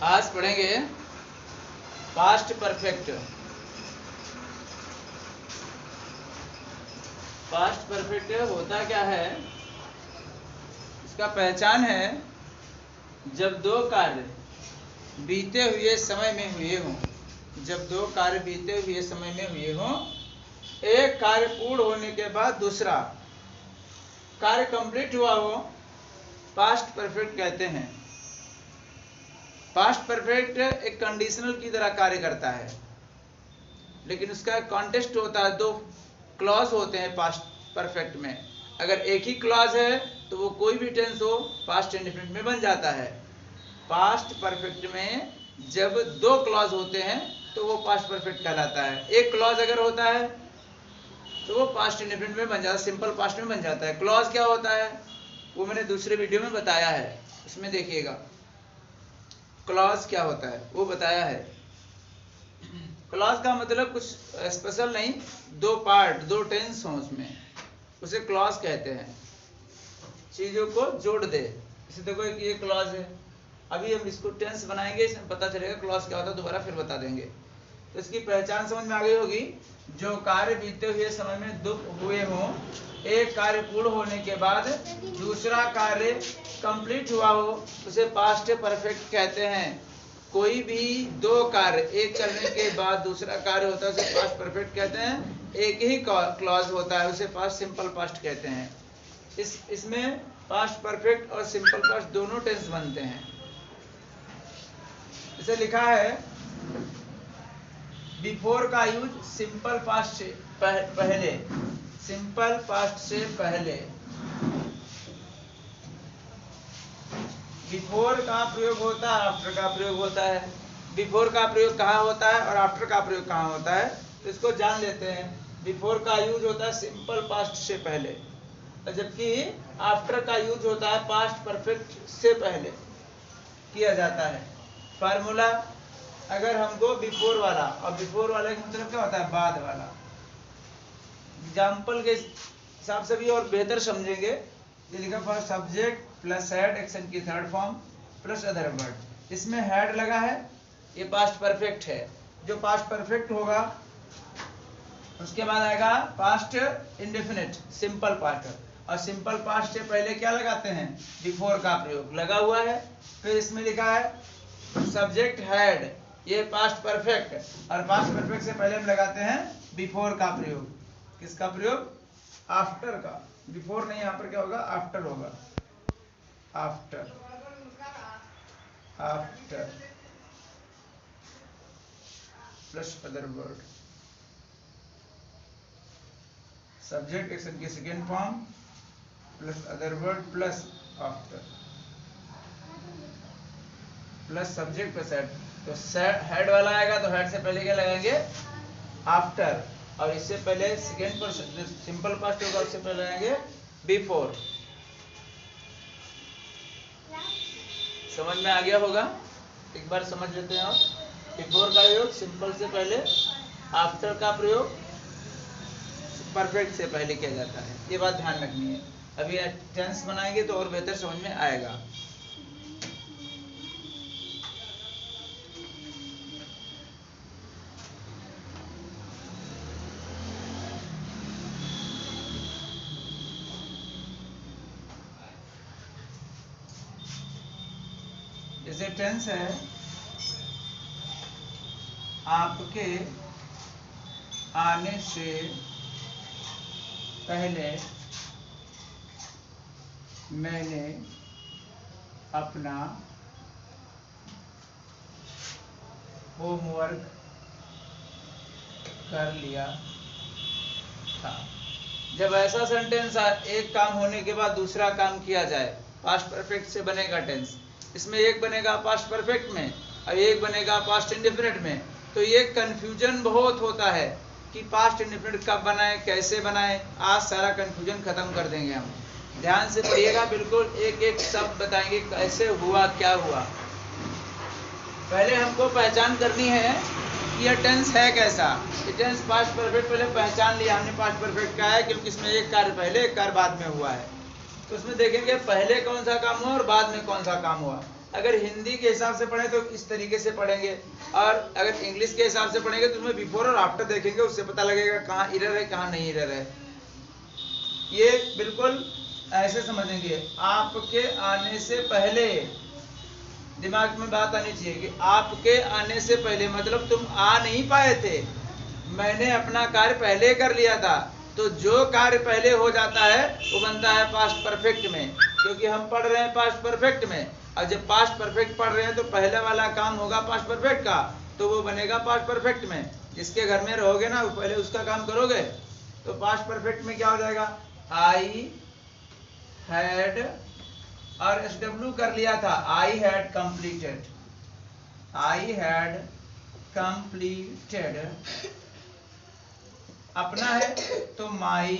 आज पढ़ेंगे past perfect. Past perfect होता क्या है, इसका पहचान है जब दो कार्य बीते हुए समय में हुए हों। जब दो कार्य बीते हुए समय में हुए हों, एक कार्य पूर्ण होने के बाद दूसरा कार्य कंप्लीट हुआ हो, पास्ट परफेक्ट कहते हैं। पास्ट परफेक्ट एक कंडीशनल की तरह कार्य करता है, लेकिन उसका कॉन्टेक्स्ट होता है, दो क्लॉज होते हैं पास्ट परफेक्ट में। अगर एक ही क्लॉज है तो वो कोई भी टेंस हो पास्ट इंडेफिनिट में बन जाता है। पास्ट परफेक्ट में जब दो क्लॉज होते हैं तो वो पास्ट परफेक्ट कहलाता है। एक क्लॉज अगर होता है तो वो पास्ट इंडेफिनिट में बन जाता है, सिंपल पास्ट में बन जाता है। क्लॉज क्या होता है वो मैंने दूसरे वीडियो में बताया है, उसमें देखिएगा क्लॉज क्या होता है वो बताया है। क्लॉज का मतलब कुछ स्पेशल नहीं, दो पार्ट दो टेंस हों उसमें, उसे क्लॉज कहते हैं। चीजों को जोड़ दे। इसे देखो कि ये क्लॉज है, अभी हम इसको टेंस बनाएंगे, इसमें पता चलेगा क्लॉज क्या होता है, दोबारा फिर बता देंगे। तो इसकी पहचान समझ में आ गई होगी। जो कार्य बीते हुए समय में दुख हुए हों, एक कार्य पूर्ण होने के बाद दूसरा कार्य कंप्लीट हुआ हो, उसे पास्ट परफेक्ट कहते हैं। कोई भी दो कार्य एक करने के बाद दूसरा कार्य होता है उसे पास्ट परफेक्ट कहते हैं। एक ही क्लॉज होता है उसे पास्ट सिंपल पास्ट कहते हैं। इसमें पास्ट परफेक्ट और सिंपल पास्ट दोनों टेंस बनते हैं। इसे लिखा है बिफोर का यूज सिंपल पास्ट से पहले, सिंपल पास्ट से पहले। बिफोर का प्रयोग होता है, आफ्टर का प्रयोग होता है। बिफोर का प्रयोग कहाँ होता है और आफ्टर का प्रयोग कहाँ होता है, तो इसको जान लेते हैं। बिफोर का यूज होता है सिंपल पास्ट से पहले, जबकि आफ्टर का यूज होता है पास्ट परफेक्ट से पहले किया जाता है। फार्मूला, अगर हमको बिफोर वाला, और बिफोर वाले का मतलब क्या होता है, बाद वाला। एग्जाम्पल के हिसाब से भी और बेहतर समझेंगे। ये लिखा for subject plus had action की third form plus other word. इसमें हेड लगा है, ये पास्ट परफेक्ट है। जो पास्ट परफेक्ट होगा उसके बाद आएगा पास्ट इंडेफिनिट सिंपल पास्ट, और सिंपल पास्ट से पहले क्या लगाते हैं, बिफोर का प्रयोग लगा हुआ है। फिर इसमें लिखा है सब्जेक्ट हैड, ये पास्ट परफेक्ट, और पास्ट परफेक्ट से पहले हम लगाते हैं बिफोर का प्रयोग। किसका प्रयोग, आफ्टर का। बिफोर नहीं, यहाँ पर क्या होगा, आफ्टर होगा। After, after plus other word. Subject action की second form plus other word plus after, plus subject plus had. तो हेड वाला आएगा तो हेड से पहले क्या लगाएंगे, आफ्टर, और इससे पहले सेकेंड पर सिंपल पास्ट होगा उससे पहले लगाएंगे बिफोर। समझ में आ गया होगा, एक बार समझ लेते हैं। आप बिफोर का प्रयोग सिंपल से पहले, आफ्टर का प्रयोग परफेक्ट से पहले किया जाता है। ये बात ध्यान रखनी है। अभी टेंस बनाएंगे तो और बेहतर समझ में आएगा। जैसे टेंस है, आपके आने से पहले मैंने अपना होमवर्क कर लिया था। जब ऐसा सेंटेंस एक काम होने के बाद दूसरा काम किया जाए, पास्ट परफेक्ट से बनेगा टेंस। इसमें एक बनेगा पास्ट परफेक्ट में और एक बनेगा पास्ट इंडेफिनिट में। तो ये कंफ्यूजन बहुत होता है कि पास्ट इंडेफिनिट कब बनाए, कैसे बनाए। आज सारा कंफ्यूजन खत्म कर देंगे हम। ध्यान से पढ़िएगा, बिल्कुल एक एक शब्द बताएंगे कैसे हुआ, क्या हुआ। पहले हमको पहचान करनी है कि यह टेंस है कैसा। ये टेंस पास्ट परफेक्ट पहले पहचान लिया हमने, पास्ट परफेक्ट का है, क्योंकि इसमें एक कार्य पहले एक कार्य बाद में हुआ है। तो उसमें देखेंगे पहले कौन सा काम हुआ और बाद में कौन सा काम हुआ। अगर हिंदी के हिसाब से पढ़े तो इस तरीके से पढ़ेंगे, और अगर इंग्लिश के हिसाब से पढ़ेंगे तो उसमें बिफोर और आफ्टर देखेंगे, उससे पता लगेगा कहाँ एरर है कहाँ नहीं एरर है। ये बिल्कुल ऐसे समझेंगे, आपके आने से पहले, दिमाग में बात आनी चाहिए कि आपके आने से पहले मतलब तुम आ नहीं पाए थे, मैंने अपना कार्य पहले कर लिया था। तो जो कार्य पहले हो जाता है वो बनता है पास्ट परफेक्ट में, क्योंकि हम पढ़ रहे हैं पास्ट परफेक्ट में, और जब पास्ट परफेक्ट पढ़ रहे हैं तो पहले वाला काम होगा पास्ट परफेक्ट का, तो वो बनेगा पास्ट परफेक्ट में। जिसके घर में रहोगे ना, वो पहले उसका काम करोगे, तो पास्ट परफेक्ट में क्या हो जाएगा, आई हैड, और SW कर लिया था, I had completed, I had completed. अपना है तो माई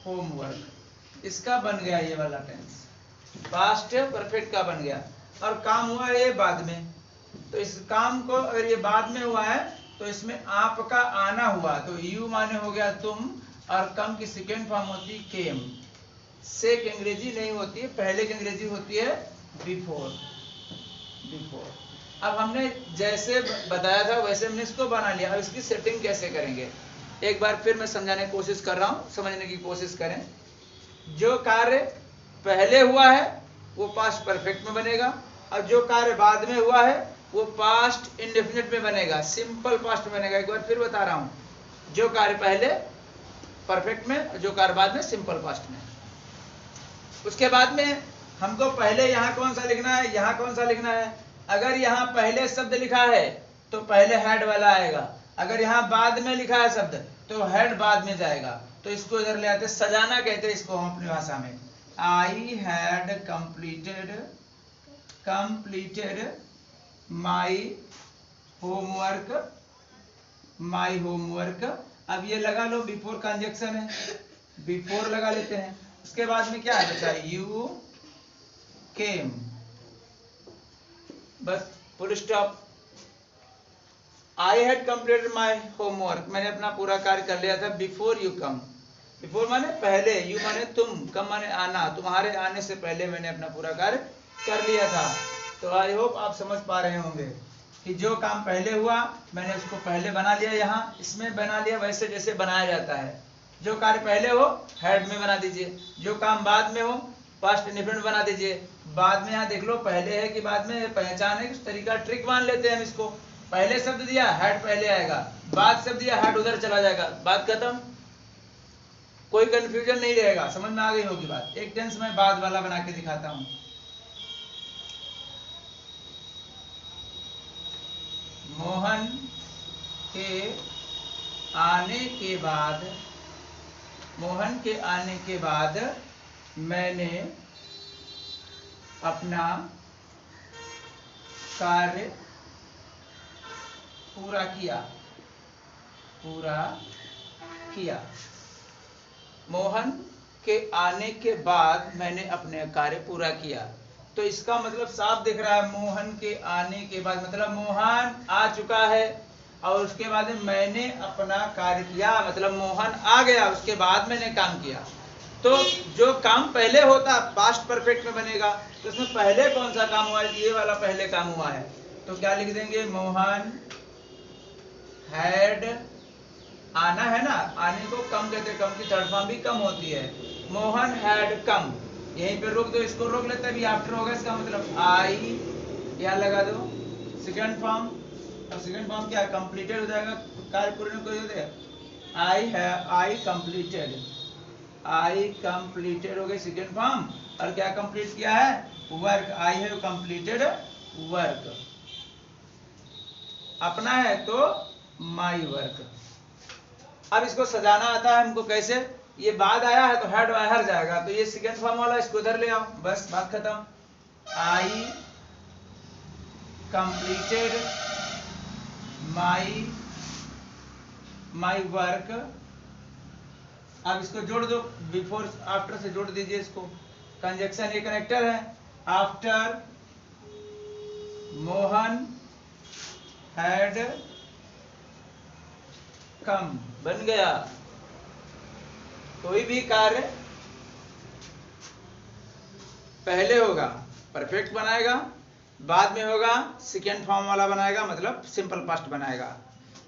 होमवर्क, इसका बन गया ये वाला टेंस, पास्ट परफेक्ट का बन गया। और काम हुआ है ये बाद में, तो इस काम को अगर ये बाद में हुआ है तो इसमें आपका आना हुआ, तो यू माने हो गया तुम, और कम की सेकेंड फॉर्म होती है केम। से की अंग्रेजी नहीं होती है, पहले की अंग्रेजी होती है बिफोर, बिफोर। अब हमने जैसे बताया था वैसे हमने इसको बना लिया। अब इसकी सेटिंग कैसे करेंगे, एक बार फिर मैं समझाने की कोशिश कर रहा हूं, समझने की कोशिश करें। जो कार्य पहले हुआ है वो पास्ट परफेक्ट में बनेगा, और जो कार्य बाद में हुआ है वो पास्ट इंडेफिनिट में बनेगा, सिंपल पास्ट में बनेगा। एक बार फिर बता रहा हूं, जो कार्य पहले परफेक्ट में, जो कार्य बाद में सिंपल पास्ट में। उसके बाद में हमको पहले यहाँ कौन सा लिखना है, यहाँ कौन सा लिखना है। अगर यहाँ पहले शब्द लिखा है तो पहले हेड वाला आएगा, अगर यहाँ बाद में लिखा है शब्द तो हेड बाद में जाएगा। तो इसको इधर ले आते, सजाना कहते हैं इसको हम अपनी भाषा में। I had completed my homework. अब ये लगा लो, बिफोर कंजक्शन है, बिफोर लगा लेते हैं। उसके बाद में क्या है बच्चा, यू केम, बस full stop. I had completed my homework, मैंने अपना पूरा कार्य कर लिया था बिफोर यू कम। बिफोर माने पहले, यू माने तुम, कम माने आना, तुम्हारे आने से पहले मैंने अपना पूरा कार्य कर लिया था। तो आई होप आप समझ पा रहे होंगे कि जो काम पहले हुआ मैंने उसको पहले बना लिया, यहाँ इसमें बना लिया वैसे जैसे बनाया जाता है। जो कार्य पहले हो हेड में बना दीजिए, जो काम बाद में हो पास्ट इंडेफिनिट बना दीजिए। बाद में यहाँ देख लो पहले है कि बाद में, पहचान है किस तरीका, ट्रिक मान लेते हैं हम इसको। पहले शब्द दिया हेड पहले आएगा, बाद शब्द दिया हेड उधर चला जाएगा, बात खत्म, कोई कंफ्यूजन नहीं रहेगा। समझ में आ गई होगी बात। एक टेंस में बाद वाला बना के दिखाता हूं। मोहन के आने के बाद, मोहन के आने के बाद मैंने अपना कार्य पूरा किया। मोहन के आने के बाद मैंने अपने कार्य पूरा किया। तो इसका मतलब साफ दिख रहा है, मोहन के आने के बाद मतलब मोहन आ चुका है और उसके बाद मैंने अपना कार्य किया, मतलब मोहन आ गया उसके बाद मैंने काम किया। तो जो काम पहले होता पास्ट परफेक्ट में बनेगा, तो उसमें पहले कौन सा काम हुआ है, ये वाला पहले काम हुआ है। तो क्या लिख देंगे, मोहन हैड, आना है ना, आने को कम कहते हैं, कम की थर्ड फॉर्म भी कम होती है। मोहन हैड कम, यहीं पे रोक दो, इसको रोक लेते हैं, आफ्टर होगा इसका मतलब आई, यहाँ लगा दो सेकंड फॉर्म, और सेकंड फॉर्म क्या है, कंप्लीटेड हो जाएगा, कार्य पूर्ण को दे, आई कंप्लीटेड हो गई सेकंड फॉर्म। और क्या कंप्लीट किया है, work, I have completed work. अपना है तो माई वर्क। अब इसको सजाना आता है हमको कैसे, ये बाद आया है तो हेड बाहर जाएगा, तो ये सेकंड फॉर्म वाला इसको इधर ले आओ, बस बात खत्म। I completed my work. अब इसको जोड़ दो, बिफोर आफ्टर से जोड़ दीजिए इसको, कंजक्शन ये कनेक्टर है। आफ्टर मोहन हैड कम, बन गया। कोई भी कार्य पहले होगा परफेक्ट बनाएगा, बाद में होगा सेकेंड फॉर्म वाला बनाएगा, मतलब सिंपल पास्ट बनाएगा।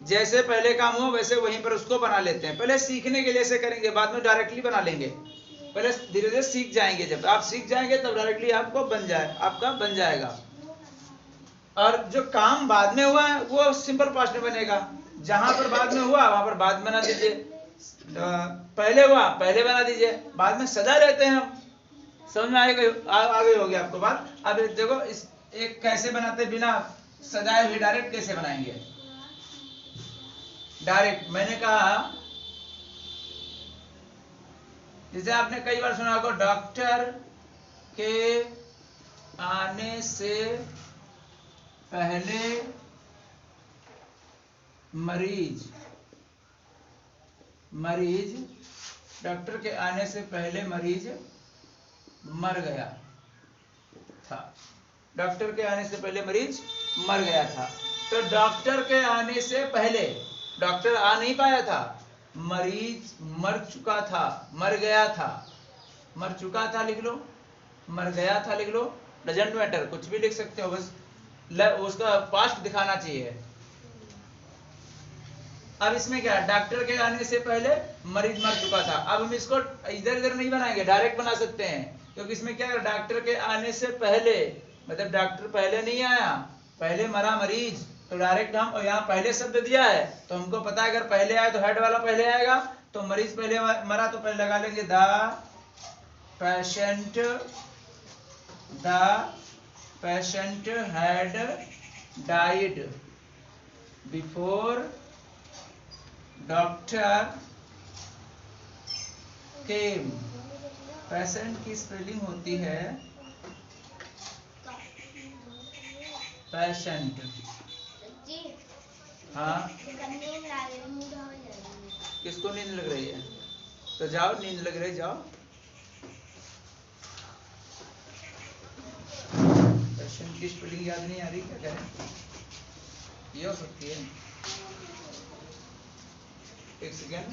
जैसे पहले काम हुआ वैसे वहीं पर उसको बना लेते हैं। पहले सीखने के लिए ऐसे करेंगे, बाद में डायरेक्टली बना लेंगे। पहले धीरे धीरे सीख जाएंगे, जब आप सीख जाएंगे तब डायरेक्टली आपका बन जाएगा। और जो काम बाद में हुआ है वो सिंपल पास्ट में बनेगा। जहां पर बाद में हुआ वहां पर बाद बना दीजिए, पहले हुआ पहले बना दीजिए, बाद में सजा लेते हैं हम। समझ में आएगा, आगे हो गया आपको बात। अब देखो इस एक कैसे बनाते बिना सजाए हुए, डायरेक्ट कैसे बनाएंगे। डायरेक्ट मैंने कहा, जैसे आपने कई बार सुना होगा, डॉक्टर के आने से पहले मरीज डॉक्टर के आने से पहले मरीज मर गया था। डॉक्टर के आने से पहले मरीज मर गया था। तो डॉक्टर के आने से पहले डॉक्टर आ नहीं पाया था, मरीज मर चुका था, मर गया था। मर चुका था लिख लो, मर गया था लिख लो, डजंट मैटर, कुछ भी लिख सकते हो, बस उसका पास्ट दिखाना चाहिए। अब इसमें क्या है, डॉक्टर के आने से पहले मरीज मर चुका था। अब हम इसको इधर इधर नहीं बनाएंगे, डायरेक्ट बना सकते हैं, क्योंकि इसमें क्या है, डॉक्टर के आने से पहले मतलब डॉक्टर पहले नहीं आया, पहले मरा मरीज। तो डायरेक्ट हम यहाँ पहले शब्द दिया है तो हमको पता है अगर पहले आए तो हेड वाला पहले आएगा, तो मरीज पहले मरा तो पहले लगा लेंगे the patient had died before doctor came. Patient की स्पेलिंग होती है पेशेंट। हाँ, किसको नींद लग रही है? तो जाओ, नींद लग रही, जाओ। पेशेंट की स्पेलिंग याद नहीं आ रही, क्या करें? ये हो सकती है, एक सेकेंड।